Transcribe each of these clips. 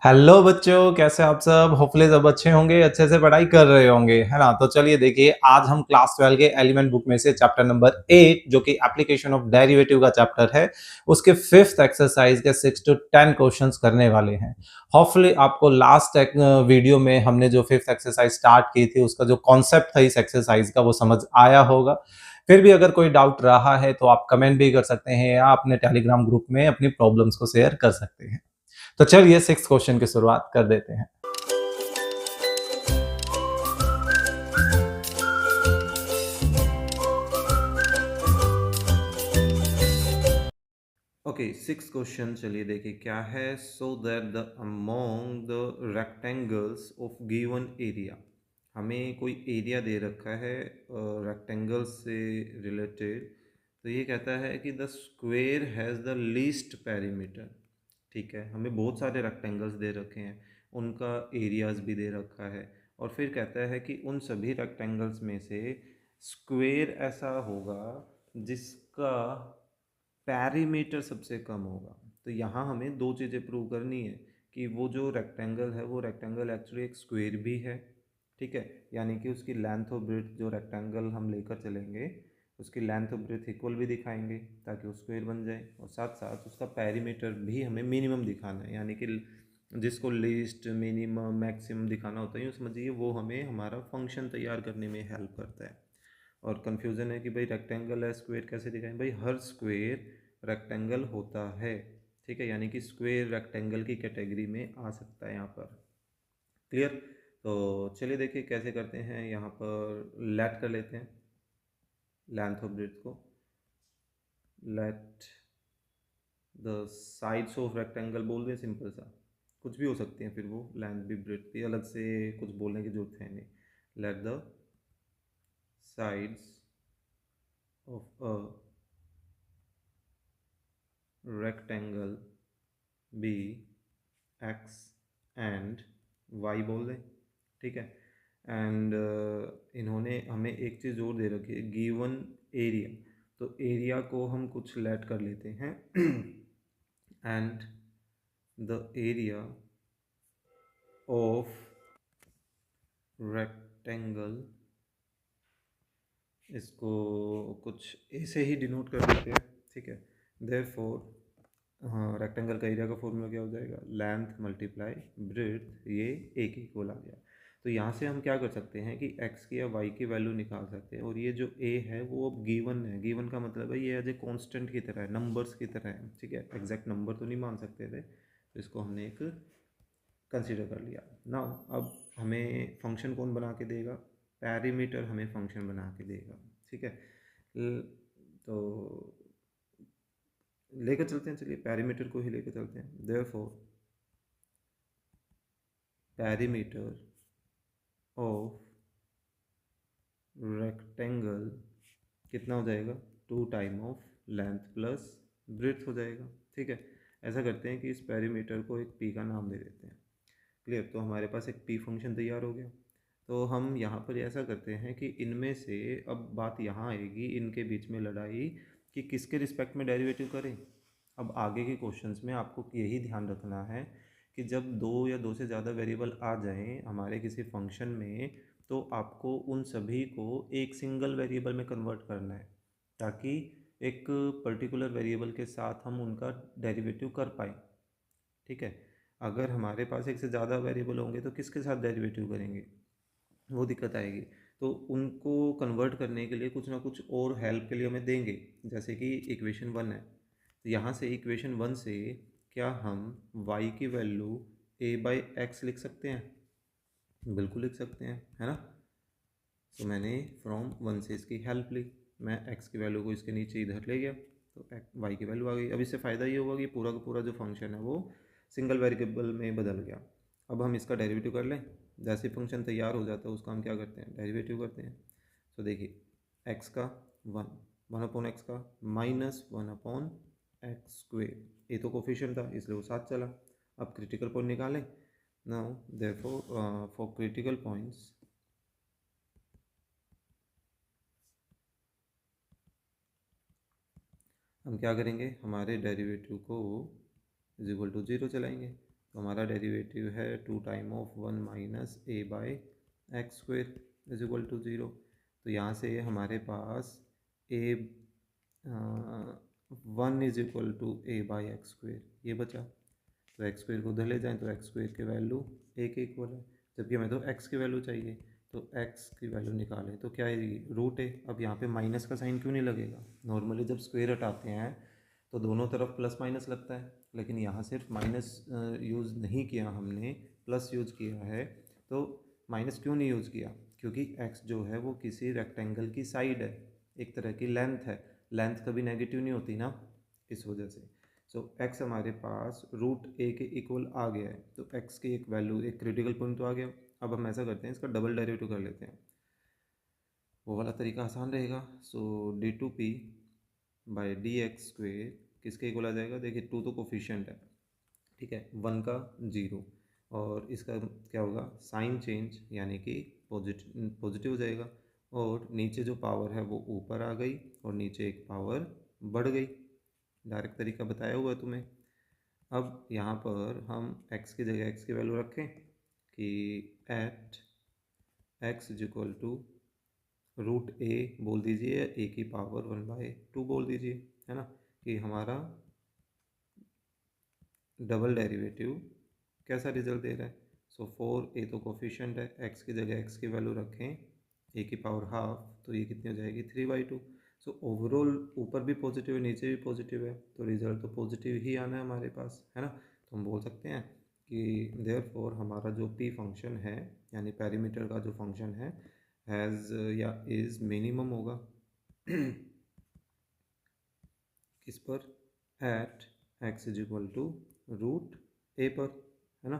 Hello बच्चों, कैसे आप सब? होपफुली सब अच्छे होंगे, अच्छे से पढ़ाई कर रहे होंगे, है ना? तो चलिए देखिए, आज हम क्लास 12 के एलिमेंट बुक में से चैप्टर नंबर 8 जो कि एप्लीकेशन ऑफ डेरिवेटिव का चैप्टर है, उसके फिफ्थ एक्सरसाइज के 6 to 10 क्वेश्चंस करने वाले हैं। होपफुली आपको लास्ट वीडियो में हमने जो फिफ्थ एक्सरसाइज स्टार्ट की थी, उसका जो कॉन्सेप्ट था इस एक्सरसाइज का, वो समझ आया होगा। फिर भी अगर कोई डाउट रहा है तो आप कमेंट भी कर सकते हैं या अपने टेलीग्राम ग्रुप में अपनी प्रॉब्लम्स को शेयर कर सकते हैं। तो चलिए सिक्स क्वेश्चन की शुरुआत कर देते हैं। ओके, सिक्स क्वेश्चन चलिए देखिए क्या है। So that the among the rectangles of given area, हमें कोई एरिया दे रखा है रेक्टेंगल से रिलेटेड। तो ये कहता है कि the square has the least perimeter. ठीक है, हमें बहुत सारे रेक्टेंगल्स दे रखे हैं, उनका एरियाज भी दे रखा है, और फिर कहता है कि उन सभी रेक्टेंगल्स में से स्क्वेयर ऐसा होगा जिसका पैरीमीटर सबसे कम होगा। तो यहाँ हमें दो चीज़ें प्रूव करनी है कि वो जो रेक्टेंगल है वो रेक्टेंगल एक्चुअली एक स्क्वेयर भी है। ठीक है, यानी कि उसकी लेंथ और ब्रेड्थ जो रेक्टेंगल हम लेकर चलेंगे उसकी लेंथ और ब्रेड्थ इक्वल भी दिखाएंगे ताकि वो स्क्वेयर बन जाए, और साथ साथ उसका पैरीमीटर भी हमें मिनिमम दिखाना है, यानी कि जिसको लीस्ट मिनिमम मैक्सिमम दिखाना होता है, यूँ समझिए वो हमें हमारा फंक्शन तैयार करने में हेल्प करता है। और कन्फ्यूज़न है कि भाई रेक्टेंगल है स्क्वेयर कैसे दिखाएं। भाई हर स्क्वेयर रेक्टेंगल होता है, ठीक है, यानी कि स्क्वेयर रेक्टेंगल की कैटेगरी में आ सकता है यहाँ पर। क्लियर? तो चलिए देखिए कैसे करते हैं। यहाँ पर लेट कर लेते हैं लेंथ ऑफ ब्रेड्थ को। Late the sides of rectangle बोल दें, सिंपल सा, कुछ भी हो सकते हैं, फिर वो लेंथ भी ब्रेड्थ भी, अलग से कुछ बोलने की जरूरत है नहीं। Let the sides of a rectangle be X and Y बोल दें, ठीक है। एंड इन्होंने हमें एक चीज़ और दे रखी है, गिवन एरिया। तो एरिया को हम कुछ लेट कर लेते हैं and the area of rectangle, इसको कुछ ऐसे ही डिनोट कर देते हैं, ठीक है। देयरफॉर हाँ, रेक्टेंगल का एरिया का फॉर्मूला क्या हो जाएगा, लेंथ मल्टीप्लाई ब्रेड्थ, ये एक इक्वल आ गया। तो यहाँ से हम क्या कर सकते हैं कि x की या y की वैल्यू निकाल सकते हैं, और ये जो a है वो अब गिवन है। गिवन का मतलब है ये एज ए कॉन्स्टेंट की तरह है, नंबर्स की तरह है, ठीक है। एग्जैक्ट नंबर तो नहीं मान सकते थे, तो इसको हमने एक कंसिडर कर लिया। नाउ अब हमें फंक्शन कौन बना के देगा, पैरीमीटर हमें फंक्शन बना के देगा, ठीक है। तो लेकर चलते हैं, चलिए पैरीमीटर को ही लेकर चलते हैं। देयरफॉर पैरीमीटर ऑफ रेक्टेंगल कितना हो जाएगा, 2 time of length plus breadth हो जाएगा, ठीक है। ऐसा करते हैं कि इस पैरीमीटर को एक पी का नाम दे देते हैं। क्लियर? तो हमारे पास एक पी फंक्शन तैयार हो गया। तो हम यहाँ पर ऐसा करते हैं कि इनमें से अब बात यहाँ आएगी, इनके बीच में लड़ाई कि किसके रिस्पेक्ट में डेरिवेटिव करें। अब आगे के क्वेश्चंस में आपको यही ध्यान रखना है कि जब दो या दो से ज़्यादा वेरिएबल आ जाएं हमारे किसी फंक्शन में, तो आपको उन सभी को एक सिंगल वेरिएबल में कन्वर्ट करना है, ताकि एक पर्टिकुलर वेरिएबल के साथ हम उनका डेरिवेटिव कर पाएँ, ठीक है। अगर हमारे पास एक से ज़्यादा वेरिएबल होंगे तो किसके साथ डेरिवेटिव करेंगे, वो दिक्कत आएगी। तो उनको कन्वर्ट करने के लिए कुछ ना कुछ और हेल्प के लिए हमें देंगे, जैसे कि इक्वेशन 1 है। तो यहाँ से इक्वेशन 1 से क्या हम y की वैल्यू a/x लिख सकते हैं? बिल्कुल लिख सकते हैं, है ना। तो मैंने फ्रॉम 1 से इसकी हेल्प ली, मैं x की वैल्यू को इसके नीचे इधर ले गया, तो y की वैल्यू आ गई। अब इससे फ़ायदा ये होगा कि पूरा का पूरा जो फंक्शन है वो सिंगल वेरिएबल में बदल गया। अब हम इसका डेरिवेटिव कर लें। जैसे फंक्शन तैयार हो जाता है उसका हम क्या करते हैं, डेरिवेटिव करते हैं। तो देखिए x का 1/x का -1/x², ये तो कोफिशिएंट था इसलिए वो साथ चला। अब क्रिटिकल पॉइंट निकालें। Now therefore for critical points हम क्या करेंगे, हमारे डेरिवेटिव को इज इक्वल टू 0 चलाएंगे। तो हमारा डेरिवेटिव है 2 time of 1 minus A by X square is equal to 0। तो यहाँ से हमारे पास a 1 is equal to A by X square ये बचा। तो एक्स स्क्वेयर को उधर ले जाएँ तो एक्स स्क्वेयर की वैल्यू ए के इक्वल है, जबकि हमें तो एक्स की वैल्यू चाहिए। तो एक्स की वैल्यू निकालें तो क्या आएगी, रूट ए। अब यहाँ पे माइनस का साइन क्यों नहीं लगेगा, नॉर्मली जब स्क्वेयर हटाते हैं तो दोनों तरफ प्लस माइनस लगता है, लेकिन यहाँ सिर्फ माइनस यूज़ नहीं किया हमने, प्लस यूज़ किया है। तो माइनस क्यों नहीं यूज़ किया, क्योंकि एक्स जो है वो किसी रेक्टेंगल की साइड है, एक तरह की लेंथ है, लेंथ कभी नेगेटिव नहीं होती ना, इस वजह से। सो एक्स हमारे पास रूट ए के इक्वल आ गया है, तो एक्स की एक वैल्यू, एक क्रिटिकल पॉइंट तो आ गया। अब हम ऐसा करते हैं, इसका डबल डेरिवेटिव कर लेते हैं, वो वाला तरीका आसान रहेगा। So d two p by d x square किसके इक्वल आ जाएगा, देखिए टू तो कोफिशिएंट है, ठीक है, 1 का 0, और इसका क्या होगा साइन चेंज, यानी कि पॉजिटिव हो जाएगा, और नीचे जो पावर है वो ऊपर आ गई और नीचे एक पावर बढ़ गई। डायरेक्ट तरीका बताया हुआ है तुम्हें। अब यहाँ पर हम x की जगह x की वैल्यू रखें कि at x is equal to root a बोल दीजिए, ए की पावर 1/2 बोल दीजिए, है ना, कि हमारा डबल डेरिवेटिव कैसा रिजल्ट दे रहा है। सो 4 ए तो कोफिशिएंट है, x की जगह x की वैल्यू रखें ए की पावर हाफ, तो ये कितनी हो जाएगी 3/2। सो ओवरऑल ऊपर भी पॉजिटिव है नीचे भी पॉजिटिव है, तो रिजल्ट तो पॉजिटिव ही आना है हमारे पास, है ना। तो हम बोल सकते हैं कि देयरफॉर हमारा जो p फंक्शन है, यानी पेरीमीटर का जो फंक्शन है, हैज़ या इज़ मिनिमम होगा किस पर, at x is equal to root a पर, है ना।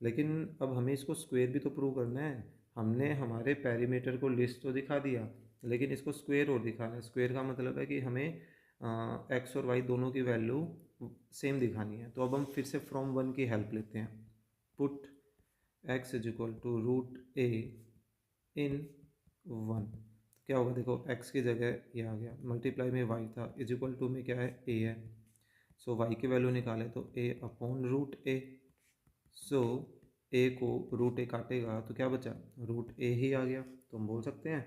लेकिन अब हमें इसको स्क्वायर भी तो प्रूव करना है। हमने हमारे पेरीमीटर को लिस्ट तो दिखा दिया, लेकिन इसको स्क्वायर और दिखाना है। स्क्वायर का मतलब है कि हमें एक्स और वाई दोनों की वैल्यू सेम दिखानी है। तो अब हम फिर से फ्रॉम 1 की हेल्प लेते हैं। Put x is equal to root a in 1, क्या होगा, देखो x की जगह ये आ गया, मल्टीप्लाई में y था, इज इक्वल टू में क्या है a है। सो y की वैल्यू निकाले तो a upon root A. So a को रूट ए काटेगा तो क्या बचा, रूट ए ही आ गया। तो हम बोल सकते हैं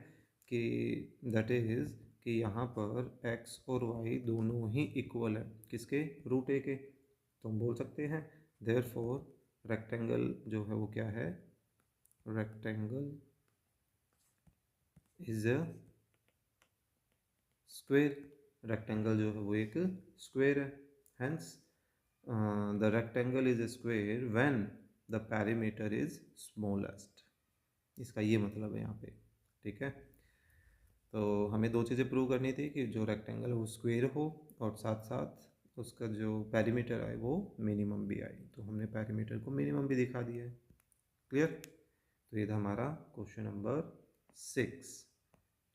कि दैट इज़ कि यहाँ पर x और y दोनों ही इक्वल है किसके, रूट ए के। तो हम बोल सकते हैं देयरफॉर रेक्टेंगल जो है वो क्या है, rectangle is a square. Rectangle जो है वो एक स्क्वेयर है, hence the rectangle is a square when the perimeter is smallest. इसका ये मतलब है यहाँ पे, ठीक है। तो हमें दो चीज़ें प्रूव करनी थी कि जो रेक्टेंगल वो स्क्वेयर हो और साथ साथ उसका जो पेरीमीटर आए वो मिनिमम भी आए। तो हमने पेरीमीटर को मिनिमम भी दिखा दिया है, क्लियर। तो ये था हमारा क्वेश्चन नंबर 6।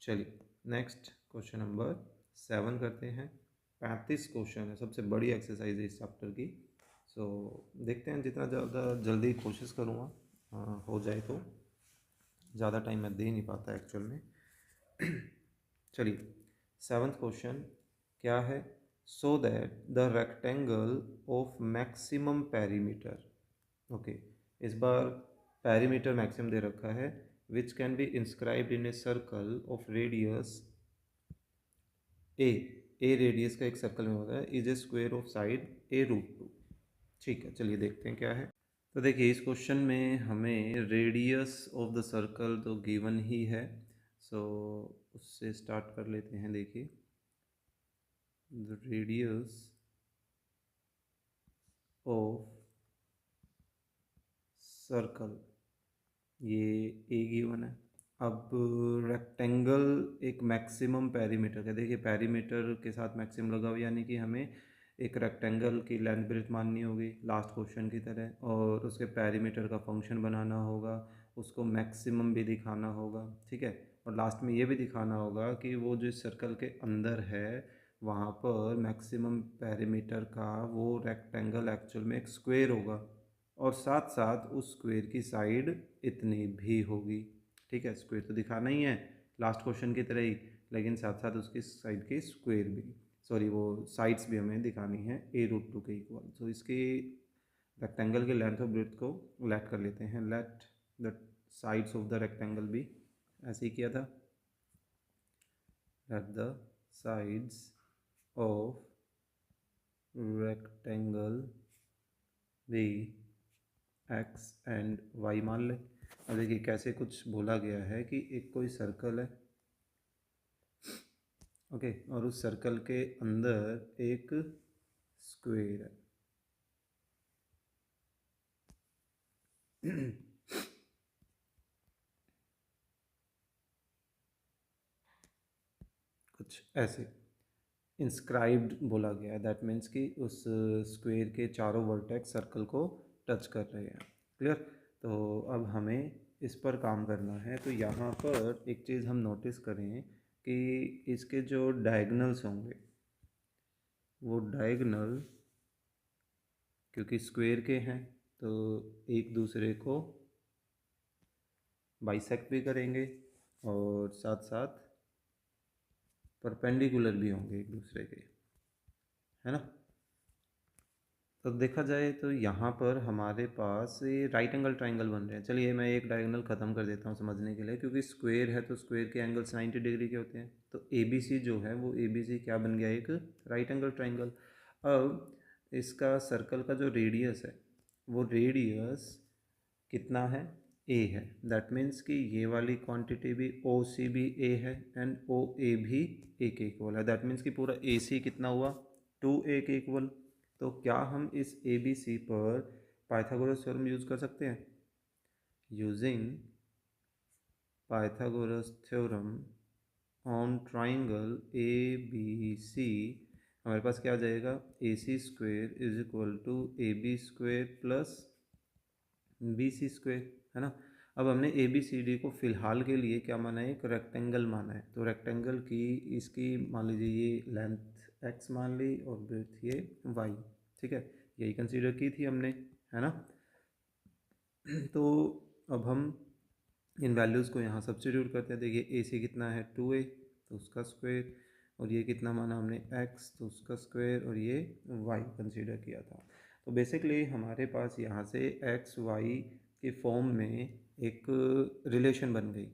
चलिए नेक्स्ट क्वेश्चन नंबर 7 करते हैं। 35 क्वेश्चन है, सबसे बड़ी एक्सरसाइज है इस चैप्टर की। सो देखते हैं, जितना ज़्यादा जल्दी कोशिश करूँगा हो जाए, तो ज़्यादा टाइम मैं दे नहीं पाता एक्चुअल में। चलिए 7th क्वेश्चन क्या है, so that the rectangle of maximum perimeter, okay, इस बार पेरीमीटर मैक्सिमम दे रखा है, which can be inscribed in a circle of radius A radius का एक सर्कल में होता है, is a square of side A root 2। ठीक है, चलिए देखते हैं क्या है। तो देखिए इस क्वेश्चन में हमें रेडियस ऑफ द सर्कल तो गिवन ही है, सो उससे स्टार्ट कर लेते हैं। देखिए द रेडियस ऑफ सर्कल, ये ए गिवन है। अब रेक्टेंगल एक मैक्सिमम पेरीमीटर का, देखिए पेरीमीटर के साथ मैक्सिमम लगा हुआ, यानी कि हमें एक रेक्टेंगल की लेंथ ब्रेथ माननी होगी लास्ट क्वेश्चन की तरह, और उसके पेरीमीटर का फंक्शन बनाना होगा, उसको मैक्सिमम भी दिखाना होगा, ठीक है। और लास्ट में ये भी दिखाना होगा कि वो जो सर्कल के अंदर है वहाँ पर मैक्सिमम पेरीमीटर का वो रेक्टेंगल एक्चुअल में एक स्क्वायर होगा, और साथ साथ उस स्क्वायर की साइड इतनी भी होगी, ठीक है। स्क्वायर तो दिखाना ही है लास्ट क्वेश्चन की तरह ही, लेकिन साथ साथ उसकी साइड की स्क्वायर भी, सॉरी वो साइड्स भी हमें दिखानी है ए रूट 2 के इक्वल। सो इसकी रेक्टेंगल के लेंथ और ब्रेड्थ को लेट कर लेते हैं, let the sides of the rectangle भी, ऐसे ही किया था, late the sides of rectangle भी एक्स एंड वाई मान ले। अब देखिए कैसे कुछ बोला गया है कि एक कोई सर्कल है, ओके, और उस सर्कल के अंदर एक स्क्वायर है। कुछ ऐसे इंस्क्राइब्ड बोला गया है, दैट मीन्स कि उस स्क्वायर के चारों वर्टेक्स सर्कल को टच कर रहे हैं। क्लियर? तो अब हमें इस पर काम करना है। तो यहाँ पर एक चीज़ हम नोटिस करें कि इसके जो डायगनल्स होंगे वो डायगनल, क्योंकि स्क्वायर के हैं तो एक दूसरे को बाइसेक्ट भी करेंगे और साथ साथ परपेंडिकुलर भी होंगे एक दूसरे के, है ना। तो देखा जाए तो यहाँ पर हमारे पास ये राइट एंगल ट्राइंगल बन रहे हैं। चलिए मैं एक डायगोनल ख़त्म कर देता हूँ समझने के लिए, क्योंकि स्क्वायर है तो स्क्वायर के एंगल्स 90 डिग्री के होते हैं। तो ए बी सी जो है वो ए बी सी क्या बन गया, एक राइट एंगल ट्राइंगल। अब इसका सर्कल का जो रेडियस है वो रेडियस कितना है, ए है। दैट मीन्स कि ये वाली क्वांटिटी भी ओ सी भी ए है एंड ओ ए भी ए के इक्वल है। दैट मीन्स कि पूरा ए सी कितना हुआ, 2a के इक्वल। तो क्या हम इस ए बी सी पर पाइथागोरस थ्योरम यूज़ कर सकते हैं? Using Pythagoras theorem on triangle A B C हमारे पास क्या आ जाएगा, A C square is equal to A B square plus B C square, है ना। अब हमने ए बी सी डी को फ़िलहाल के लिए क्या माना है, एक रेक्टेंगल माना है। तो रेक्टेंगल की इसकी मान लीजिए ये लेंथ एक्स मान ली और ब्रेड्थ ये वाई, ठीक है, यही कंसीडर की थी हमने, है ना। तो अब हम इन वैल्यूज़ को यहाँ सब्स्टिट्यूट करते हैं। देखिए ए सी कितना है 2a, तो उसका स्क्वायर, और ये कितना माना हमने x, तो उसका स्क्वायर, और ये y कंसीडर किया था। तो बेसिकली हमारे पास यहाँ से x y के फॉर्म में एक रिलेशन बन गई।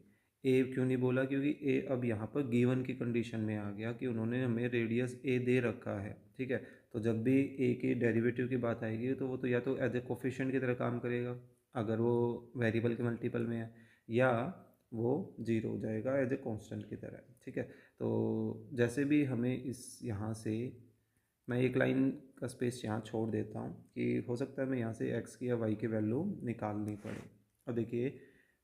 ए क्यों नहीं बोला, क्योंकि ए अब यहाँ पर गिवन की कंडीशन में आ गया कि उन्होंने हमें रेडियस ए दे रखा है, ठीक है। तो जब भी ए के डेरिवेटिव की बात आएगी तो वो तो या तो एज ए कोफिशिएंट की तरह काम करेगा अगर वो वेरिएबल के मल्टीपल में है, या वो जीरो हो जाएगा एज ए कांस्टेंट की तरह, ठीक है। तो जैसे भी हमें इस यहाँ से मैं एक लाइन का स्पेस यहाँ छोड़ देता हूँ कि हो सकता है मैं यहाँ से x की या y की वैल्यू निकालनी पड़े। अब देखिए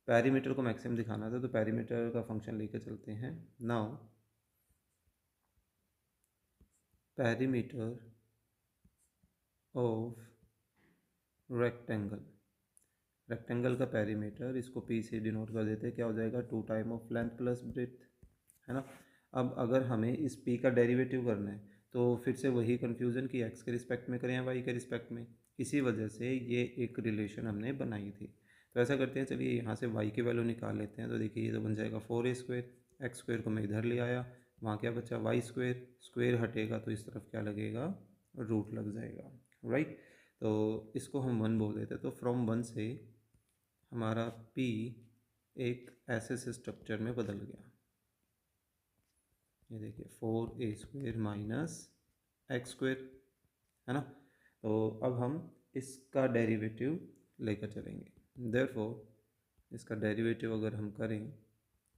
पैरीमीटर को मैक्सिमम दिखाना था तो पैरीमीटर का फंक्शन लेकर चलते हैं। Now perimeter of rectangle, rectangle का पैरीमीटर, इसको p से डिनोट कर देते हैं, क्या हो जाएगा 2 time of length plus breadth, है ना। अब अगर हमें इस p का डेरिवेटिव करना है तो फिर से वही कन्फ्यूज़न कि x के रिस्पेक्ट में करें या y के रिस्पेक्ट में, इसी वजह से ये एक रिलेशन हमने बनाई थी। तो ऐसा करते हैं, चलिए यहाँ से y की वैल्यू निकाल लेते हैं। तो देखिए ये तो बन जाएगा 4a स्क्वायर, एक्स स्क्वायर को मैं इधर ले आया, वहाँ क्या बचा वाई स्क्वायर, स्क्वायर हटेगा तो इस तरफ क्या लगेगा, रूट लग जाएगा, राइट। तो इसको हम 1 बोल देते हैं। तो फ्रॉम 1 से हमारा p एक ऐसे से स्ट्रक्चर में बदल गया। ये देखिए 4a square minus x square, है ना। तो अब हम इसका डेरिवेटिव लेकर चलेंगे। देयरफॉर इसका डेरिवेटिव अगर हम करें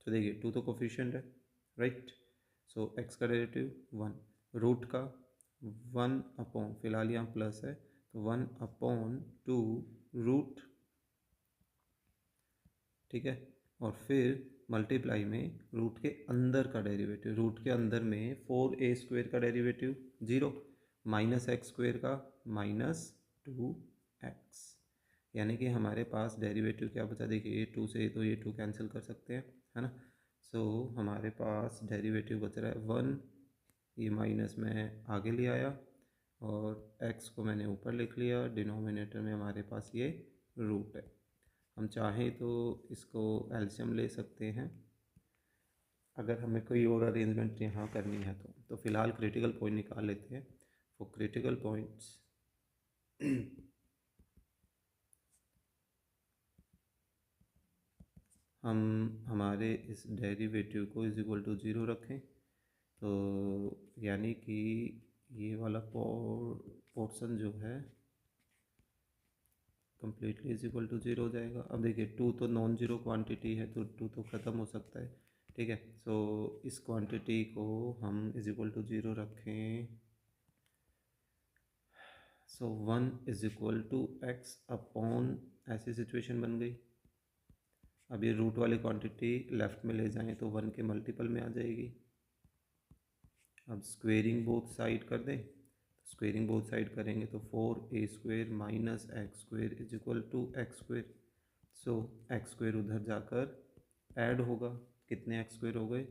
तो देखिए 2 तो कोफिशिएंट है, राइट। सो x का डेरिवेटिव 1, रूट का 1 अपॉन, फिलहाल यहाँ प्लस है तो 1 अपॉन 2 रूट, ठीक है, और फिर मल्टीप्लाई में रूट के अंदर का डेरिवेटिव, रूट के अंदर में 4a स्क्वायर का डेरिवेटिव 0, माइनस एक्स स्क्वायर का माइनस 2x, यानी कि हमारे पास डेरिवेटिव क्या बचा, देखिए 2 से तो ये 2 कैंसिल कर सकते हैं, है ना। सो हमारे पास डेरिवेटिव बच रहा है 1, ये माइनस में आगे ले आया और x को मैंने ऊपर लिख लिया, डिनोमिनेटर में हमारे पास ये रूट है। हम चाहें तो इसको एलसीएम ले सकते हैं अगर हमें कोई और अरेंजमेंट यहाँ करनी है तो फिलहाल क्रिटिकल पॉइंट निकाल लेते हैं। फॉर क्रिटिकल पॉइंट्स हम हमारे इस डेरिवेटिव को इज इक्वल टू 0 रखें, तो यानी कि ये वाला पोर्शन जो है कम्प्लीटली इज इक्वल टू 0 हो जाएगा। अब देखिए 2 तो नॉन ज़ीरो क्वांटिटी है, तो 2 तो ख़त्म हो सकता है, ठीक है। सो इस क्वांटिटी को हम इज इक्वल टू 0 रखें, so 1 is equal to X upon, ऐसी सिचुएशन बन गई। अब ये रूट वाली क्वांटिटी लेफ़्ट में ले जाएं तो 1 के मल्टीपल में आ जाएगी। अब स्क्वेयरिंग बोथ साइड कर दें, स्क्वेयरिंग बोथ साइड करेंगे तो 4a² minus X square is equal to X square. So X square उधर जाकर ऐड होगा, कितने एक्स स्क्वेयर हो गए,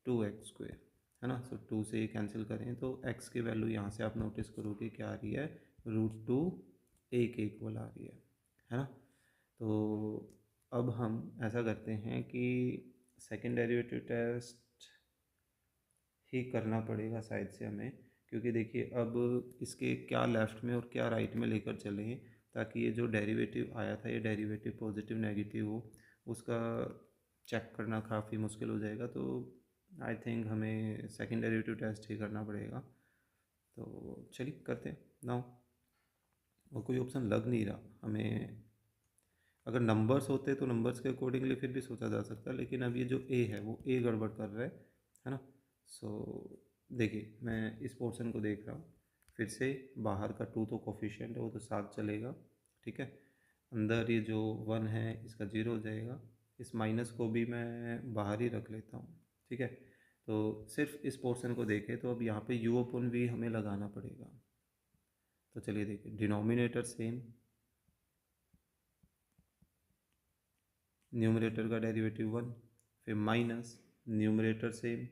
2x स्क्वेयर, है ना। सो 2 से ये कैंसिल करें तो x की वैल्यू यहाँ से आप नोटिस करोगे क्या आ रही है, √2 a के इक्वल आ रही है ना। तो अब हम ऐसा करते हैं कि सेकेंड डेरिवेटिव टेस्ट ही करना पड़ेगा शायद से हमें, क्योंकि देखिए अब इसके क्या लेफ़्ट में और क्या राइट में लेकर चलें ताकि ये जो डेरिवेटिव आया था ये डेरिवेटिव पॉजिटिव नेगेटिव हो, उसका चेक करना काफ़ी मुश्किल हो जाएगा। तो आई थिंक हमें सेकेंड डेरिवेटिव टेस्ट ही करना पड़ेगा। तो चलिए करते हैं नाउ। और कोई ऑप्शन लग नहीं रहा हमें, अगर नंबर्स होते तो नंबर्स के अकॉर्डिंगली फिर भी सोचा जा सकता है, लेकिन अब ये जो ए है वो ए गड़बड़ कर रहा है ना। सो देखिए मैं इस पोर्शन को देख रहा हूँ, फिर से बाहर का 2 तो कोफिशिएंट है वो तो साथ चलेगा, ठीक है। अंदर ये जो 1 है इसका 0 हो जाएगा, इस माइनस को भी मैं बाहर ही रख लेता हूँ, ठीक है। तो सिर्फ इस पोर्शन को देखें तो अब यहाँ पे u अपॉन v हमें लगाना पड़ेगा। तो चलिए देखिए डिनोमिनेटर सेम, न्यूमरेटर का डेरिवेटिव 1, फिर माइनस न्यूमरेटर सेम,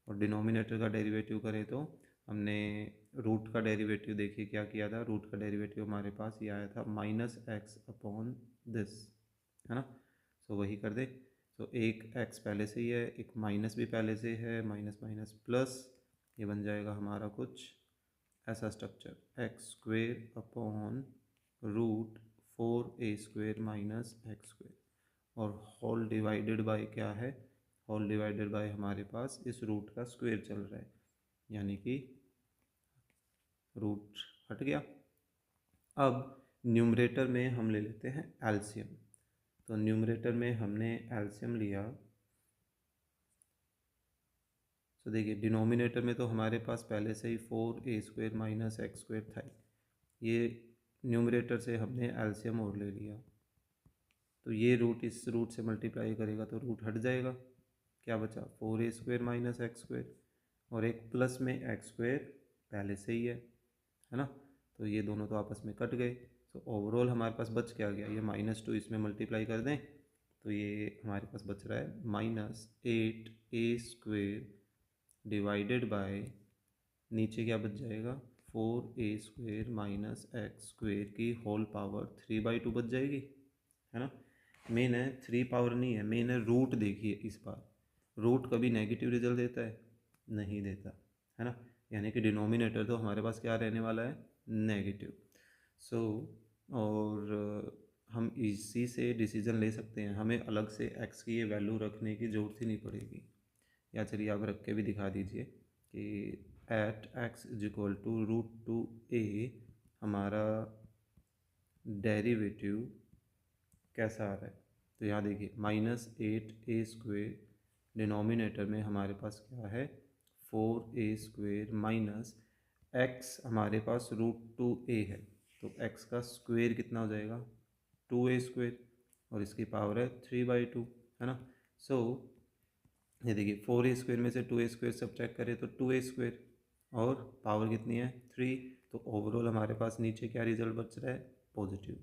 और डिनोमिनेटर का डेरिवेटिव करें तो हमने रूट का डेरिवेटिव देखिए क्या किया था, रूट का डेरिवेटिव हमारे पास ये आया था माइनस एक्स अपॉन दिस, है ना। सो वही कर दे। तो एक एक्स पहले से ही है, एक माइनस भी पहले से है, माइनस माइनस प्लस, ये बन जाएगा हमारा कुछ ऐसा structure, x square upon √4a² minus X square, और होल डिवाइडेड बाय क्या है, होल डिवाइडेड बाय हमारे पास इस रूट का स्क्वायर चल रहा है, यानी कि रूट हट गया। अब न्यूमरेटर में हम ले लेते हैं एलसीएम, तो न्यूमरेटर में हमने एलसीएम लिया, तो देखिए डिनोमिनेटर में तो हमारे पास पहले से ही 4a² माइनस एक्स स्क्वेयर था, ये न्यूमरेटर से हमने एलसीएम और ले लिया, तो ये रूट इस रूट से मल्टीप्लाई करेगा तो रूट हट जाएगा, क्या बचा 4a² माइनस एक्स स्क्वेयर, और एक प्लस में एक्स स्क्वेयर पहले से ही है ना। तो ये दोनों तो आपस में कट गए, तो ओवरऑल हमारे पास बच क्या गया, ये -2 इसमें मल्टीप्लाई कर दें तो ये हमारे पास बच रहा है -8a² डिवाइडेड बाय, नीचे क्या बच जाएगा 4a² माइनस एक्स स्क्वेयर की होल पावर 3/2 बच जाएगी, है ना। मेन है 3 पावर नहीं है, मेन है रूट। देखिए इस बार रूट कभी नेगेटिव रिजल्ट देता है, नहीं देता, है ना। यानी कि डिनोमिनेटर तो हमारे पास क्या रहने वाला है, नेगेटिव। सो और हम इसी से डिसीजन ले सकते हैं, हमें अलग से x की ये वैल्यू रखने की ज़रूरत ही नहीं पड़ेगी, या चलिए आप रख के भी दिखा दीजिए कि at x is equal to √2a हमारा डेरिवेटिव कैसा आ रहा है। तो यहाँ देखिए -8a² डिनोमिनेटर में हमारे पास क्या है 4a² माइनस x, हमारे पास √2a है, तो x का स्क्वेयर कितना हो जाएगा 2a², और इसकी पावर है 3/2, है ना। सो ये देखिए 4a² में से 2a² सब्ट्रैक्ट करें तो 2a², और पावर कितनी है 3, तो ओवरऑल हमारे पास नीचे क्या रिजल्ट बच रहा है, पॉजिटिव।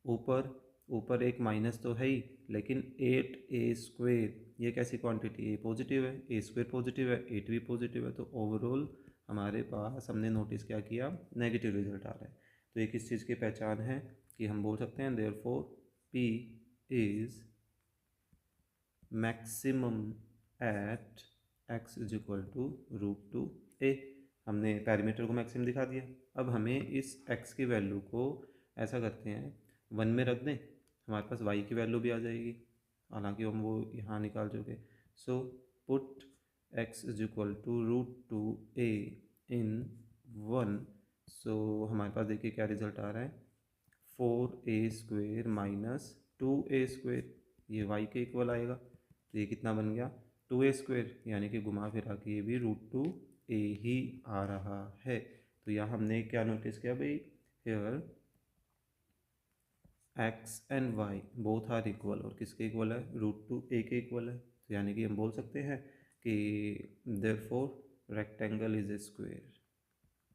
ऊपर ऊपर एक माइनस तो है ही, लेकिन 8a² ये कैसी क्वांटिटी है, पॉजिटिव है, a² पॉजिटिव है, 8 भी पॉजिटिव है, तो ओवरऑल हमारे पास हमने नोटिस क्या किया, नेगेटिव रिजल्ट आ रहा है। तो एक इस चीज़ की पहचान है कि हम बोल सकते हैं therefore P is maximum at x is equal to √2a। हमने पैरामीटर को मैक्सिमम दिखा दिया। अब हमें इस x की वैल्यू को ऐसा करते हैं 1 में रख दें, हमारे पास y की वैल्यू भी आ जाएगी, हालांकि हम वो यहाँ निकाल चुके। So put x is equal to √2a in 1। So हमारे पास देखिए क्या रिजल्ट आ रहा है, 4a² माइनस 2a²। ये y के इक्वल आएगा, तो ये कितना बन गया 2a², यानी कि घुमा फिरा के ये भी √2a ही आ रहा है। तो यहाँ हमने क्या नोटिस किया भाई, here x and y both are equal, और किसके इक्वल है, √2a के इक्वल है। तो यानी कि हम बोल सकते हैं कि therefore rectangle is a square,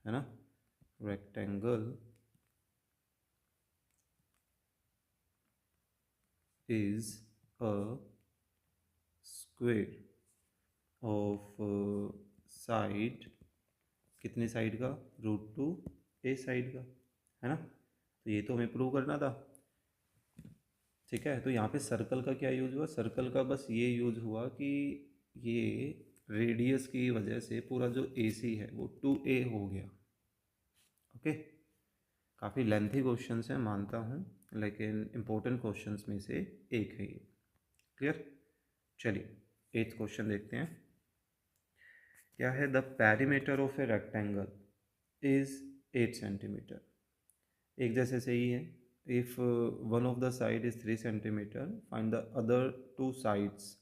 है ना। Rectangle is a square of side, कितने साइड का, √2a साइड का, है ना। तो ये तो हमें प्रूव करना था, ठीक है। तो यहाँ पे सर्कल का क्या यूज हुआ, सर्कल का बस ये यूज हुआ कि ये रेडियस की वजह से पूरा जो AC है वो 2a हो गया। ओके, काफ़ी लेंथी क्वेश्चंस हैं मानता हूँ, लेकिन इम्पोर्टेंट क्वेश्चंस में से एक है ये। क्लियर, चलिए 8th क्वेश्चन देखते हैं। क्या है, the perimeter of a rectangle is 8 centimetre. एक जैसे सही है। If one of the side is 3 centimetre, find the other 2 sides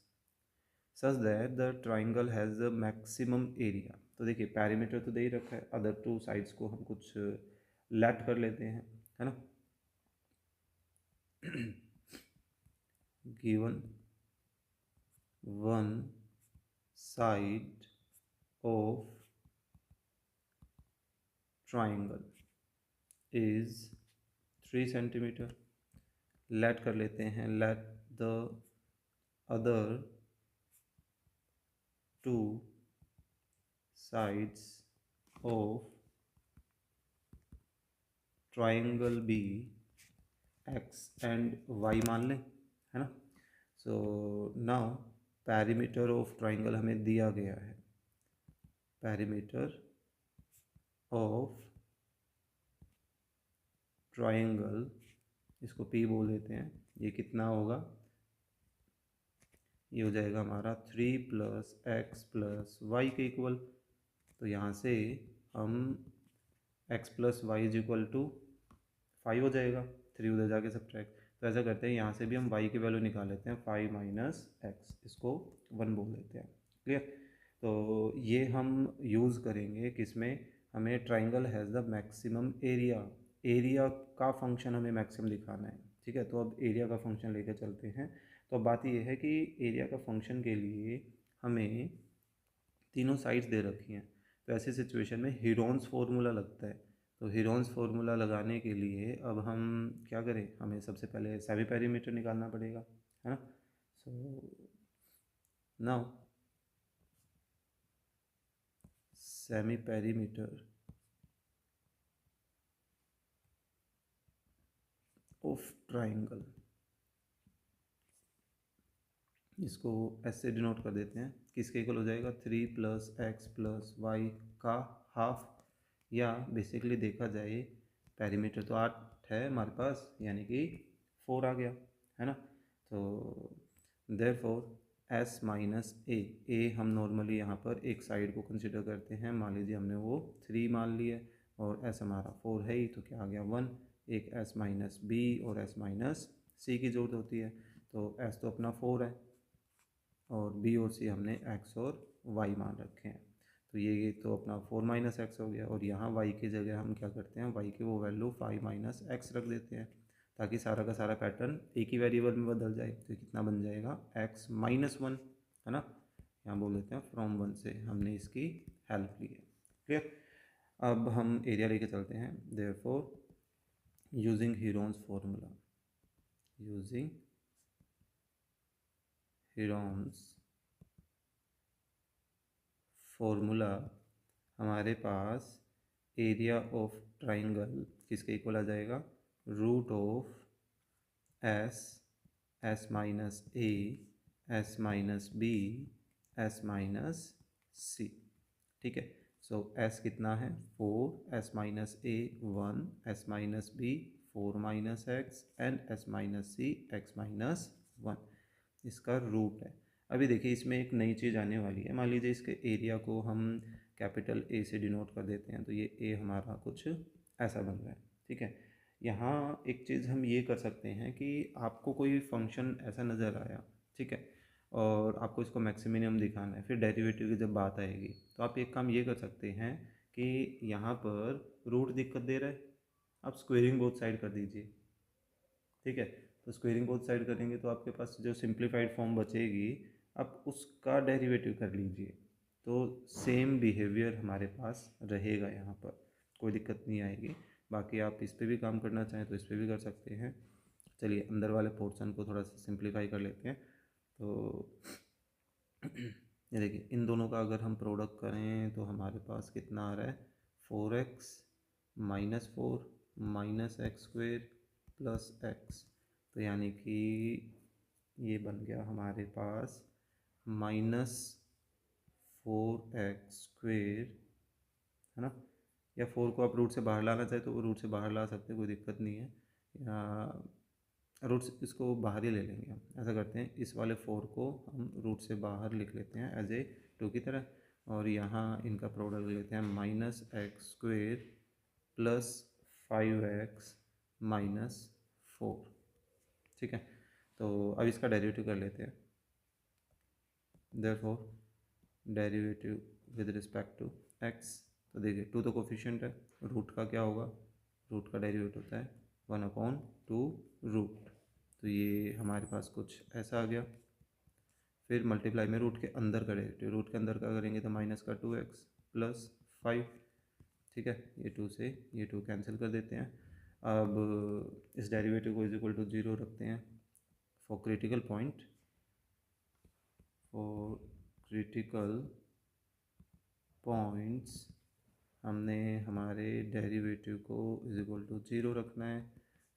such that the triangle has the maximum area. तो देखिए पैरीमीटर तो दे ही रखा है, अदर 2 साइड्स को हम कुछ लेट कर लेते हैं, है ना। Given one side of triangle is 3 centimetre, let कर लेते हैं, let the other 2 sides of triangle be x and y मान लें, है ना। So now perimeter of triangle हमें दिया गया है, पैरीमीटर ऑफ ट्राइंगल, इसको p बोल देते हैं, ये कितना होगा, ये हो जाएगा हमारा 3 + x + y के इक्वल। तो यहाँ से हम x + y is equal to 5 हो जाएगा, 3 उधर जाके सब्ट्रैक्ट। तो ऐसा करते हैं, यहाँ से भी हम y की वैल्यू निकाल लेते हैं, 5 - x, इसको 1 बोल देते हैं। क्लियर, तो ये हम यूज़ करेंगे किसमें, हमें triangle has the maximum area, area का फंक्शन हमें मैक्सिमम दिखाना है, ठीक है। तो अब एरिया का फंक्शन लेकर चलते हैं। तो अब बात यह है कि एरिया का फंक्शन के लिए हमें तीनों साइड्स दे रखी हैं। तो ऐसी सिचुएशन में हीरोन्स फार्मूला लगता है। तो हीरोन्स फार्मूला लगाने के लिए अब हम क्या करें, हमें सबसे पहले सेमी पेरीमीटर निकालना पड़ेगा, है ना। So now semi perimeter of triangle, इसको ऐसे डिनोट कर देते हैं, किसके इक्वल हो जाएगा, 3 + x + y का हाफ, या बेसिकली देखा जाए पेरीमीटर तो 8 है हमारे पास, यानी कि 4 आ गया, है ना। तो देयरफॉर s - a हम नॉर्मली यहाँ पर एक साइड को कंसिडर करते हैं, मान लीजिए हमने वो 3 मान लिया, और s हमारा 4 है ही, तो क्या आ गया 1। एक s - b और s - c की जरूरत होती है। तो s तो अपना 4 है, और b और c हमने x और y मान रखे हैं। तो ये तो अपना 4 - x हो गया, और यहाँ y की जगह हम क्या करते हैं, y की वो वैल्यू 5 - x रख देते हैं, ताकि सारा का सारा पैटर्न एक ही वेरिएबल में बदल जाए। तो कितना बन जाएगा, x - 1, है ना। यहाँ बोल देते हैं फ्रॉम 1 से हमने इसकी हेल्प ली है। क्लियर, अब हम एरिया लेके चलते हैं। Therefore using Heron's formula, using Heron's formula, हमारे पास एरिया ऑफ ट्राइंगल किसके इक्वल आ जाएगा, √of s - a, s - b, s - c, ठीक है। सो s कितना है 4, s - a 1, s - b 4 - x, and s - c x - 1। इसका रूट है। अभी देखिए इसमें एक नई चीज़ आने वाली है। मान लीजिए इसके एरिया को हम कैपिटल ए से डिनोट कर देते हैं, तो ये ए हमारा कुछ ऐसा बन रहा है, ठीक है। यहाँ एक चीज़ हम ये कर सकते हैं कि आपको कोई फंक्शन ऐसा नज़र आया, ठीक है, और आपको इसको मैक्सिमिनम दिखाना है, फिर डेरिवेटिव की जब बात आएगी तो आप एक काम ये कर सकते हैं कि यहाँ पर रूट दिक्कत दे रहा है, आप स्क्वेयरिंग बोथ साइड कर दीजिए, ठीक है। तो स्क्वेयरिंग बोथ साइड करेंगे तो आपके पास जो सिंप्लीफाइड फॉर्म बचेगी, आप उसका डेरिवेटिव कर लीजिए, तो सेम बिहेवियर हमारे पास रहेगा, यहाँ पर कोई दिक्कत नहीं आएगी। बाकी आप इस पर भी काम करना चाहें तो इस पर भी कर सकते हैं। चलिए अंदर वाले पोर्शन को थोड़ा सा सिंप्लीफाई कर लेते हैं। तो ये देखिए इन दोनों का अगर हम प्रोडक्ट करें तो हमारे पास कितना आ रहा है, 4x minus 4 minus X square plus x, तो यानी कि ये बन गया हमारे पास माइनस 4x स्क्वेयर, है ना। या 4 को आप रूट से बाहर लाना चाहे तो वो रूट से बाहर ला सकते हैं, कोई दिक्कत नहीं है। या रूट से इसको बाहर ही ले लेंगे हम, ऐसा करते हैं इस वाले 4 को हम रूट से बाहर लिख लेते हैं एज ए 2 की तरह, और यहाँ इनका प्रोडक्ट लेते हैं minus X square plus 5x minus 4, ठीक है। तो अब इसका डेरिवेटिव कर लेते हैं। Therefore derivative with respect to x, तो देखिए 2 तो कोफिशिएंट है, रूट का क्या होगा, रूट का डेरिवेटिव होता है 1/2 रूट, तो ये हमारे पास कुछ ऐसा आ गया। फिर मल्टीप्लाई में रूट के अंदर का डेरिवेटिव, रूट के अंदर का करेंगे तो माइनस का 2x प्लस 5, ठीक है। ये 2 से ये 2 कैंसिल कर देते हैं। अब इस डेरिवेटिव को इज इक्वल टू 0 रखते हैं for critical point, for critical points हमने हमारे डेरिवेटिव को इज इक्वल टू 0 रखना है।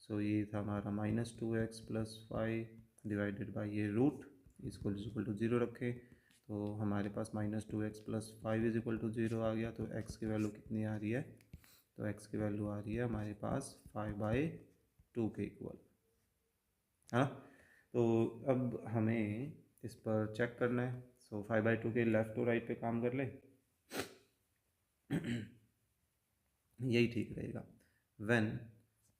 सो ये था हमारा minus 2x plus 5 divided by ये रूट, इसको इज इक्वल टू 0 रखें तो हमारे पास minus 2x plus 5 is equal to 0 आ गया। तो x की वैल्यू कितनी आ रही है, तो x की वैल्यू आ रही है हमारे पास 5/2 के इक्वल, है ना। तो अब हमें इस पर चेक करना है। सो 5/2 के लेफ़्ट टू राइट पे काम कर ले यही ठीक रहेगा। When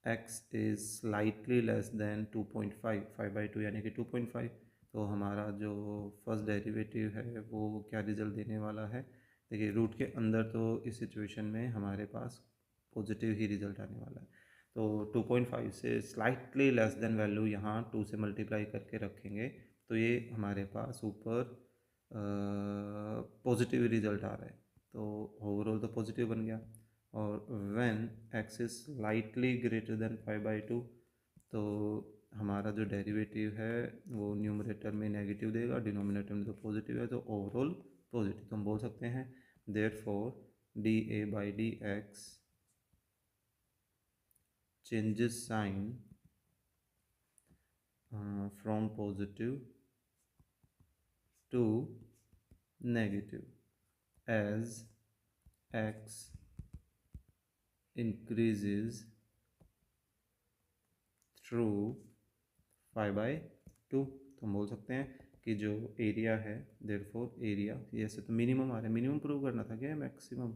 x is slightly less than 2.5, 5/2 यानी कि 2.5, तो हमारा जो फर्स्ट डेरिवेटिव है वो क्या रिजल्ट देने वाला है। देखिए रूट के अंदर तो इस सिचुएशन में हमारे पास पॉजिटिव ही रिजल्ट आने वाला है। तो 2.5 से स्लाइटली लेस देन वैल्यू यहाँ 2 से मल्टीप्लाई करके रखेंगे तो ये हमारे पास ऊपर पॉजिटिव रिजल्ट आ रहा है, तो ओवरऑल तो पॉजिटिव बन गया। और when x is slightly greater than 5/2, तो हमारा जो डेरिवेटिव है वो न्यूमरेटर में नेगेटिव देगा, डिनोमिनेटर में तो पॉजिटिव है, तो ओवरऑल पॉजिटिव। तो हम बोल सकते हैं therefore dA/dx changes sign from positive to negative as x increases through 5/2। तो हम बोल सकते हैं कि जो एरिया है देयरफॉर एरिया, ये ऐसे तो मिनिमम आ रहा है, मिनिमम प्रूव करना था क्या मैक्सिमम,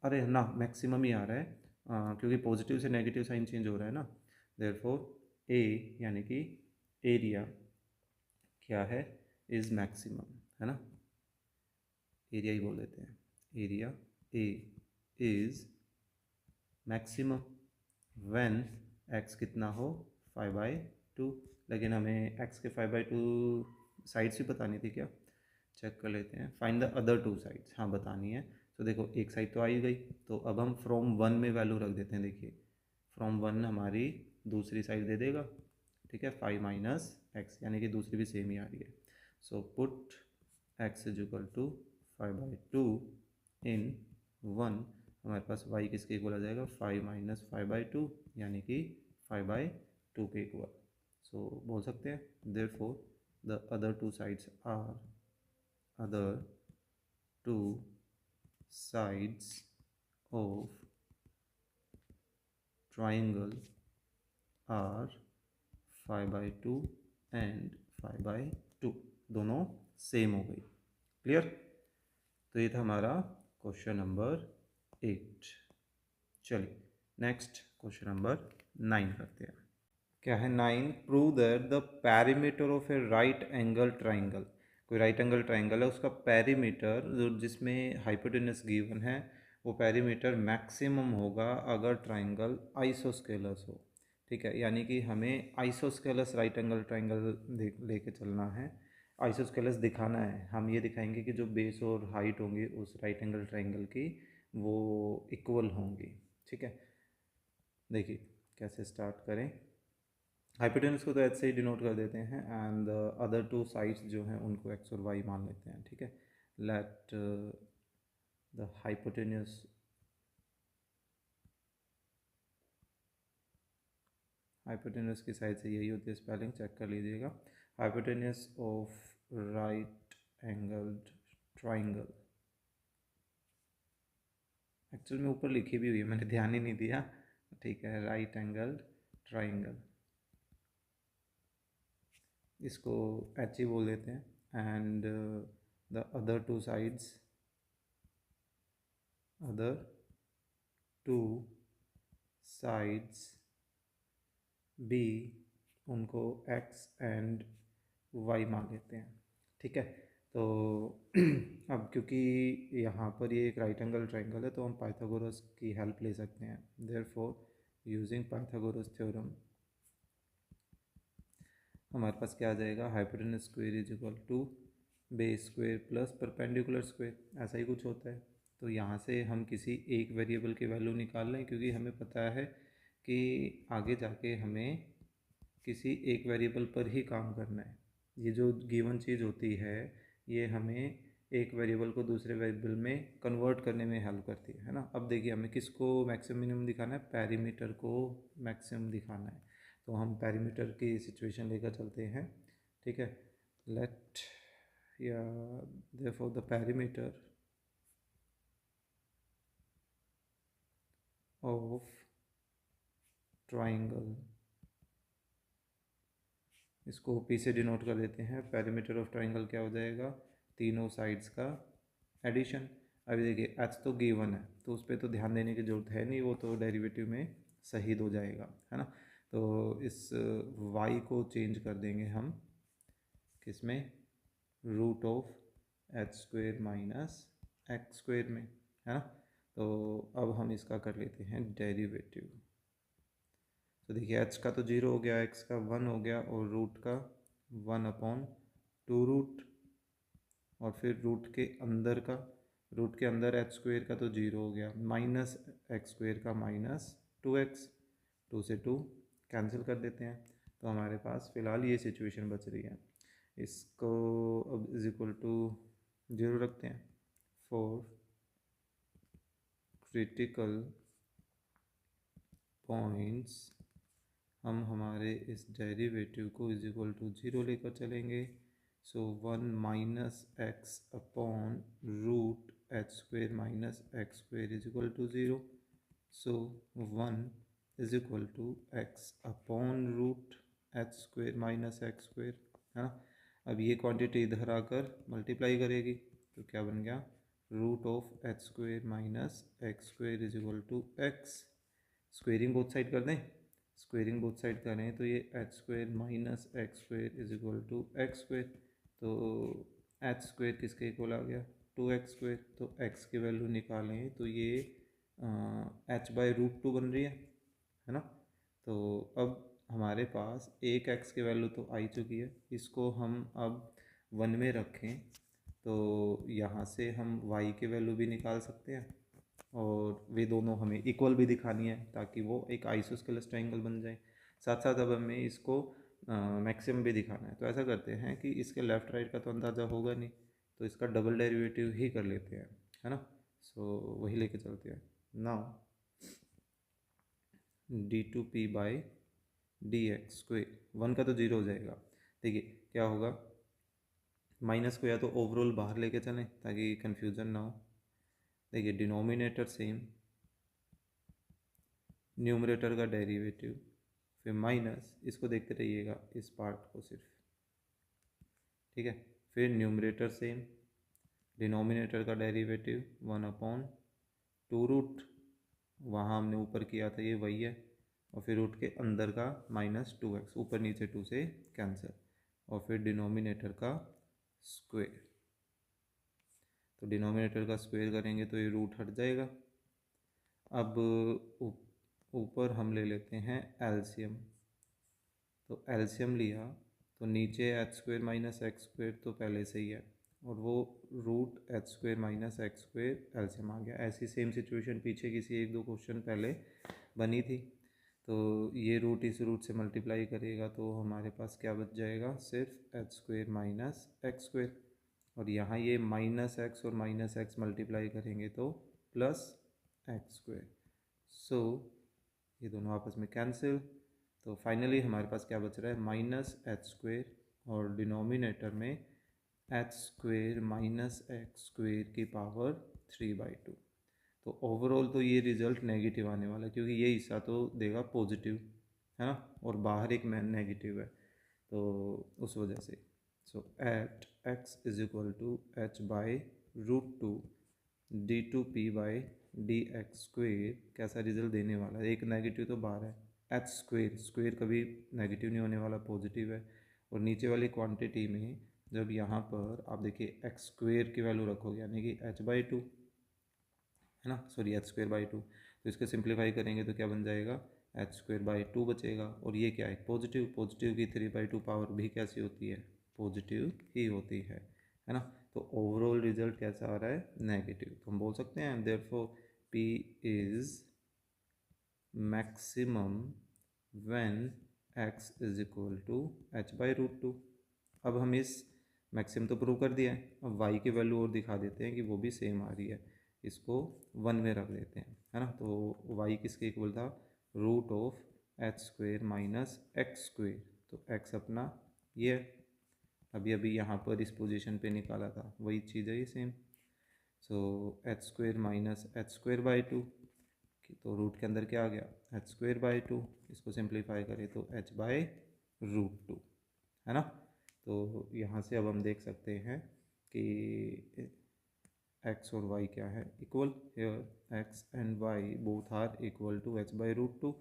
अरे ना मैक्सिमम ही आ रहा है क्योंकि पॉजिटिव से नेगेटिव साइन चेंज हो रहा है ना। देयरफॉर ए यानी कि एरिया क्या है, इज़ मैक्सिमम, है ना, एरिया ही बोल देते हैं, area A is maximum when x कितना हो 5/2। लेकिन हमें x के 5/2 साइड्स भी बतानी थी क्या, चेक कर लेते हैं। फाइंड द अदर 2 साइड्स, हाँ बतानी है। तो देखो एक साइड तो आ ही गई, तो अब हम फ्रॉम 1 में वैल्यू रख देते हैं। देखिए फ्रॉम 1 हमारी दूसरी साइड दे देगा, ठीक है, 5 माइनस एक्स, यानी कि दूसरी भी सेम ही आ रही है। So put x is equal to 5/2 in 1, हमारे पास y किसके इक्वल आ जाएगा, 5 माइनस 5/2 यानी कि 5/2 के इक्वल। सो बोल सकते हैं therefore the other 2 sides are, other 2 sides of triangle are 5/2 and 5/2 दोनों सेम हो गई। क्लियर? तो ये था हमारा क्वेश्चन नंबर 8। चलिए नेक्स्ट क्वेश्चन नंबर 9 करते हैं। क्या है 9? Prove that the perimeter of A right angle triangle. कोई राइट एंगल ट्राइंगल है, उसका पैरीमीटर जो जिसमें हाइपोटेनस गिवन है वो पैरीमीटर मैक्सिमम होगा अगर ट्राइंगल आइसोस्केलस हो। ठीक है, यानी कि हमें आइसोस्केलस राइट एंगल ट्राइंगल लेके चलना है, आइसोस्केलस दिखाना है। हम ये दिखाएंगे कि जो बेस और हाइट होंगी उस राइट एंगल ट्राइंगल की वो इक्वल होंगी। ठीक है, देखिए कैसे स्टार्ट करें। हाइपोटेनस को तो एच से ही डिनोट कर देते हैं एंड अदर टू साइड्स जो हैं उनको एक्स और वाई मान लेते हैं। ठीक है, लेट द हाइपोटेनस की साइड से यही होती है, स्पेलिंग चेक कर लीजिएगा। Hypotenuse of right angled triangle, actual में ऊपर लिखी भी हुई है, मैंने ध्यान ही नहीं दिया। ठीक है, राइट एंगल्ड ट्राइंगल, इसको एच ही बोल देते हैं। And the other two sides be, उनको एक्स एंड वाई मान लेते हैं। ठीक है, तो अब क्योंकि यहाँ पर ये एक राइट एंगल ट्राइंगल है तो हम पाइथागोरस की हेल्प ले सकते हैं। देयरफॉर यूजिंग पाइथागोरस थ्योरम हमारे पास क्या आ जाएगा, hypotenuse square is equal to base square plus perpendicular square, ऐसा ही कुछ होता है। तो यहाँ से हम किसी एक वेरिएबल की वैल्यू निकाल लें, क्योंकि हमें पता है कि आगे जाके हमें किसी एक वेरिएबल पर ही काम करना है। ये जो गिवन चीज़ होती है ये हमें एक वेरिएबल को दूसरे वेरिएबल में कन्वर्ट करने में हेल्प करती है ना। अब देखिए हमें किसको मैक्सिमम मिनिमम दिखाना है, पैरीमीटर को मैक्सिमम दिखाना है। तो हम पैरीमीटर की सिचुएशन लेकर चलते हैं। ठीक है, लेट या therefore the perimeter of triangle, इसको पी से डिनोट कर देते हैं। पैरीमीटर ऑफ ट्राइंगल क्या हो जाएगा, तीनों साइड्स का एडिशन। अभी देखिए एच तो गिवन है तो उस पर तो ध्यान देने की ज़रूरत है नहीं, वो तो डेरिवेटिव में शहीद हो जाएगा, है ना। तो इस y को चेंज कर देंगे हम किसमें, root of H square minus X square में, है ना। तो अब हम इसका कर लेते हैं डेरिवेटिव। तो देखिए एच का तो 0 हो गया, एक्स का 1 हो गया और रूट का 1/2 रूट, और फिर रूट के अंदर एच स्क्वेयर का तो 0 हो गया, माइनस एक्स स्क्वेयर का -2x, 2 से 2 कैंसिल कर देते हैं। तो हमारे पास फ़िलहाल ये सिचुएशन बच रही है। इसको अब इज इक्वल टू 0 रखते हैं। फॉर क्रिटिकल पॉइंट्स हम हमारे इस डेरिवेटिव को इज इक्वल टू 0 लेकर चलेंगे। So 1 minus X upon root H square minus X square is equal to 0। So 1 is equal to X upon root H square minus X square, है ना। अब ये क्वांटिटी इधर आकर मल्टीप्लाई करेगी तो क्या बन गया, root of H square minus X square is equal to X. Squaring both side कर दें, स्क्वेयरिंग बोथ साइड करें तो ये H square minus X square is equal to X square. तो एच स्क्वेयर किसके इक्वल आ गया, 2x स्क्वेयर। तो x की वैल्यू निकालें तो ये h/√2 बन रही है ना। तो अब हमारे पास एक x की वैल्यू तो आ चुकी है, इसको हम अब 1 में रखें तो यहाँ से हम y की वैल्यू भी निकाल सकते हैं और वे दोनों हमें इक्वल भी दिखानी है ताकि वो एक आइसोस्केलस ट्रायंगल बन जाए। साथ साथ अब हमें इसको मैक्सिमम भी दिखाना है। तो ऐसा करते हैं कि इसके लेफ़्ट राइट का तो अंदाज़ा होगा नहीं, तो इसका डबल डेरिवेटिव ही कर लेते हैं, है ना। सो वही लेके चलते हैं। नाउ d2p/dx स्क्वेयर, 1 का तो 0 हो जाएगा। देखिए क्या होगा, माइनस को या तो ओवरऑल बाहर लेके चलें ताकि कन्फ्यूज़न ना हो। देखिए डिनोमिनेटर सेम, न्यूमरेटर का डेरिवेटिव, फिर माइनस, इसको देखते रहिएगा इस पार्ट को सिर्फ, ठीक है। फिर न्यूमरेटर सेम, डिनोमिनेटर का डेरिवेटिव 1/2 रूट, वहाँ हमने ऊपर किया था ये वही है, और फिर रूट के अंदर का -2x, ऊपर नीचे 2 से कैंसिल, और फिर डिनोमिनेटर का स्क्वायर। तो डिनोमिनेटर का स्क्वायर करेंगे तो ये रूट हट जाएगा। अब ऊपर हम ले लेते हैं एलसीएम। तो एलसीएम लिया तो नीचे h² - x² तो पहले से ही है, और वो √h² - x² एलसीएम आ गया। ऐसी सेम सिचुएशन पीछे किसी 1-2 क्वेश्चन पहले बनी थी। तो ये रूट इस रूट से मल्टीप्लाई करेगा तो हमारे पास क्या बच जाएगा, सिर्फ h² - x²। और यहाँ ये -x और -x मल्टीप्लाई करेंगे तो +x²। सो ये दोनों आपस में कैंसिल। तो फाइनली हमारे पास क्या बच रहा है, -h², और डिनोमिनेटर में h² - x² की पावर 3/2। तो ओवरऑल तो ये रिज़ल्ट नेगेटिव आने वाला है, क्योंकि ये हिस्सा तो देगा पॉजिटिव, है ना, और बाहर एक नेगेटिव है, तो उस वजह से। सो एट x = h/√2 d2p/dx² कैसा रिजल्ट देने वाला है, एक नेगेटिव तो बाहर है, h² कभी नेगेटिव नहीं होने वाला, पॉजिटिव है। और नीचे वाली क्वांटिटी में जब यहाँ पर आप देखिए x² की वैल्यू रखोगे, यानी कि h/2, है ना, सॉरी h²/2, तो इसको सिंप्लीफाई करेंगे तो क्या बन जाएगा, h²/2 बचेगा। और ये क्या है, पॉजिटिव, पॉजिटिव की 3/2 पावर भी कैसी होती है, पॉजिटिव ही होती है ना। तो ओवरऑल रिजल्ट कैसा आ रहा है, नेगेटिव। तो हम बोल सकते हैं therefore P is maximum when x = h/√2। अब हम इस मैक्सिमम तो प्रूव कर दिया है, अब y की वैल्यू और दिखा देते हैं कि वो भी सेम आ रही है, इसको 1 में रख देते हैं, है ना। तो y किसके इक्वल था, √h² - x²। तो x अपना ये है, अभी अभी यहाँ पर इस पोजीशन पे निकाला था, वही चीज़ है ये सेम। सो h² - h²/2, तो रूट के अंदर क्या आ गया, h²/2, इसको सिंप्लीफाई करें तो h/√2, है ना। तो यहाँ से अब हम देख सकते हैं कि x और y क्या है, equal. Here x and y both are equal to h/√2,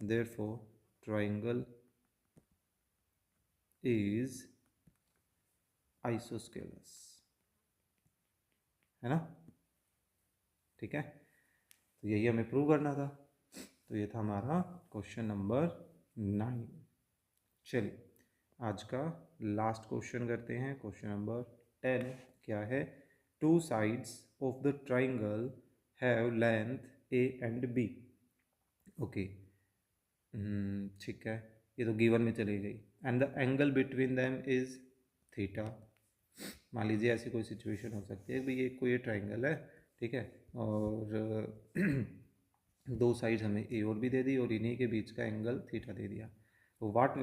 therefore triangle is isosceles, है ना, ठीक है। तो यही हमें प्रूव करना था। तो ये था हमारा क्वेश्चन नंबर 9। चलिए आज का लास्ट क्वेश्चन करते हैं, क्वेश्चन नंबर 10 क्या है, 2 sides of the triangle have length a and b। Okay, ठीक है, ये तो गिवन में चली गई। And the angle between them is theta. मान लीजिए ऐसी कोई सिचुएशन हो सकती है, भाई ये कोई ट्राइंगल है, ठीक है, और 2 साइड हमें ए और बी दे दी, और इन्हीं के बीच का एंगल थीटा दे दिया। तो what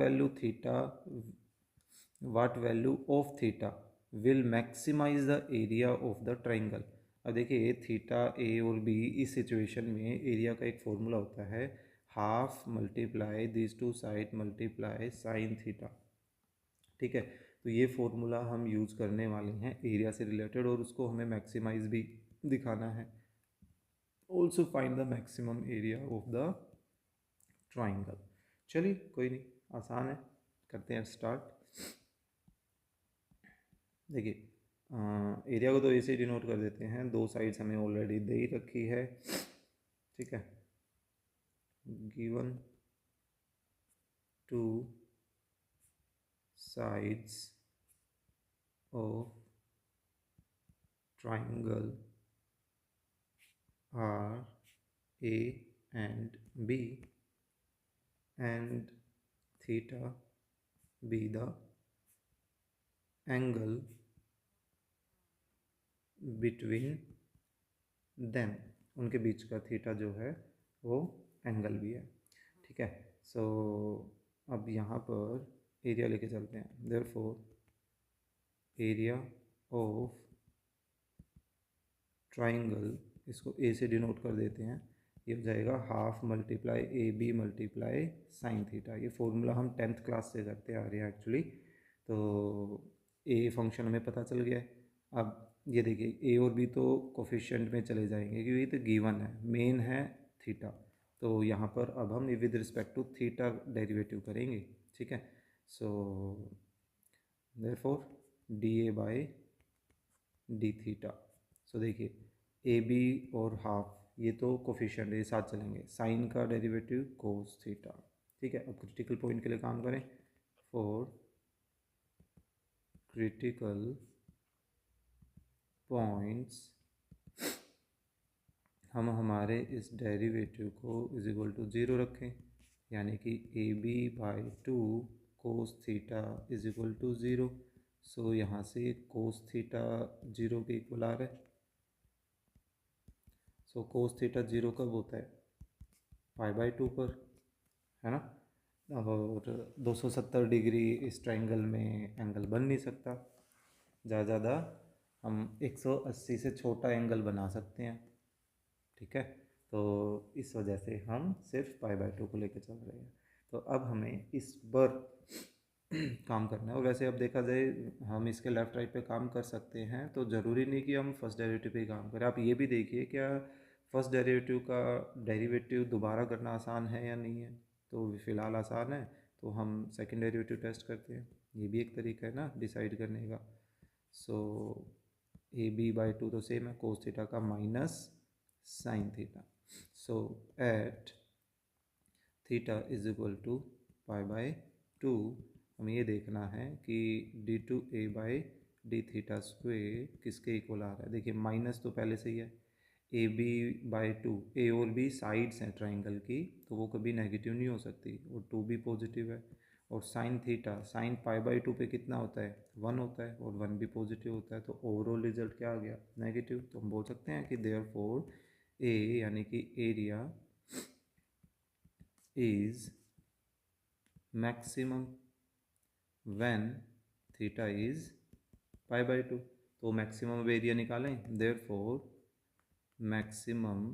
value of theta will maximize the area of the triangle. अब देखिए थीटा ए और बी, इस सिचुएशन में एरिया का एक फॉर्मूला होता है, half multiply this 2 side multiply sine theta, ठीक है। तो ये फॉर्मूला हम यूज़ करने वाले हैं एरिया से रिलेटेड, और उसको हमें मैक्सिमाइज भी दिखाना है। Also find the maximum area of the triangle. चलिए कोई नहीं, आसान है, करते हैं स्टार्ट। देखिए एरिया को तो ऐसे ही डिनोट कर देते हैं, 2 साइड्स हमें ऑलरेडी दे ही रखी है, ठीक है। Given 2 sides of triangle are A and B and theta be the angle between them। उनके बीच का थीटा जो है वो एंगल भी है, ठीक है। सो अब यहाँ पर एरिया लेके चलते हैं। देयरफॉर एरिया ऑफ ट्राइंगल, इसको ए से डिनोट कर देते हैं, ये हो जाएगा half multiply A B multiply sine theta. ये फॉर्मूला हम 10th क्लास से करते आ रहे हैं एक्चुअली। तो ए फंक्शन हमें पता चल गया है। अब ये देखिए ए और बी तो कोफिशिएंट में चले जाएंगे क्योंकि तो गिवन है, मेन है थीटा। तो यहाँ पर अब हम with respect to theta derivative करेंगे, ठीक है। So therefore d A by D theta. So देखिए ए बी और हाफ ये तो कोफिशिएंट ये साथ चलेंगे, साइन का डेरिवेटिव कोस थीटा, ठीक है। अब क्रिटिकल पॉइंट के लिए काम करें। फॉर क्रिटिकल पॉइंट्स हम हमारे इस डेरिवेटिव को इज इक्वल टू 0 रखें, यानी कि A B by two cos theta is equal to 0। So यहाँ से कोस थीटा 0 के इक्वल आ रहा है। सो कोस थीटा 0 कब होता है? पाई बाई 2 पर, है ना। और 270 डिग्री इस ट्रायंगल में एंगल बन नहीं सकता, ज़्यादा हम 180 से छोटा एंगल बना सकते हैं, ठीक है। तो इस वजह से हम सिर्फ पाई बाई 2 को लेकर चल रहे हैं। तो अब हमें इस पर काम करना है। और वैसे अब देखा जाए हम इसके लेफ़्ट राइट पे काम कर सकते हैं, तो ज़रूरी नहीं कि हम फर्स्ट डेरिवेटिव पे ही काम करें। आप ये भी देखिए क्या फर्स्ट डेरिवेटिव का डेरिवेटिव दोबारा करना आसान है या नहीं है। तो फ़िलहाल आसान है, तो हम सेकंड डेरिवेटिव टेस्ट करते हैं। ये भी एक तरीका है ना डिसाइड करने का। So A B by two तो सेम है, कोस थीटा का minus sine theta. So at theta is equal to pi by two हमें ये देखना है कि D two A by D theta square किसके इक्वल आ रहा है। देखिए माइनस तो पहले से ही है, A B by two, A और बी साइड्स हैं ट्राइंगल की, तो वो कभी नेगेटिव नहीं हो सकती, और टू भी पॉजिटिव है। और sine theta, sign pi by to पे कितना होता है? 1 होता है, और 1 भी पॉजिटिव होता है। तो ओवरऑल रिजल्ट क्या आ गया? नेगेटिव। तो हम बोल सकते हैं कि देयरफॉर ए यानी कि area is maximum when theta is pi by two. तो मैक्सिमम एरिया निकालें, देयरफॉर मैक्सिमम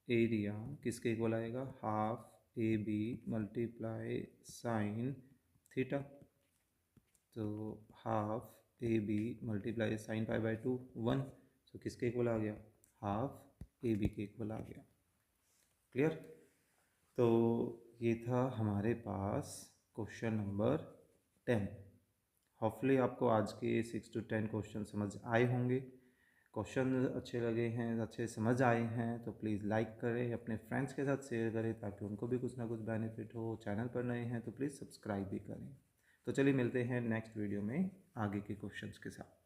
एरिया किसके इक्वल आएगा? Half a B multiply sine theta. तो half a B multiply sine pi by two 1। So किसके equal आ गया? Half a b के equal आ गया। क्लियर? तो ये था हमारे पास क्वेश्चन नंबर 10। होपफुली आपको आज के 6 to 10 क्वेश्चन समझ आए होंगे। क्वेश्चन अच्छे लगे हैं, अच्छे समझ आए हैं तो प्लीज़ लाइक करें, अपने फ्रेंड्स के साथ शेयर करें ताकि उनको भी कुछ ना कुछ बेनिफिट हो। चैनल पर नए हैं तो प्लीज़ सब्सक्राइब भी करें। तो चलिए मिलते हैं नेक्स्ट वीडियो में आगे के क्वेश्चंस के साथ।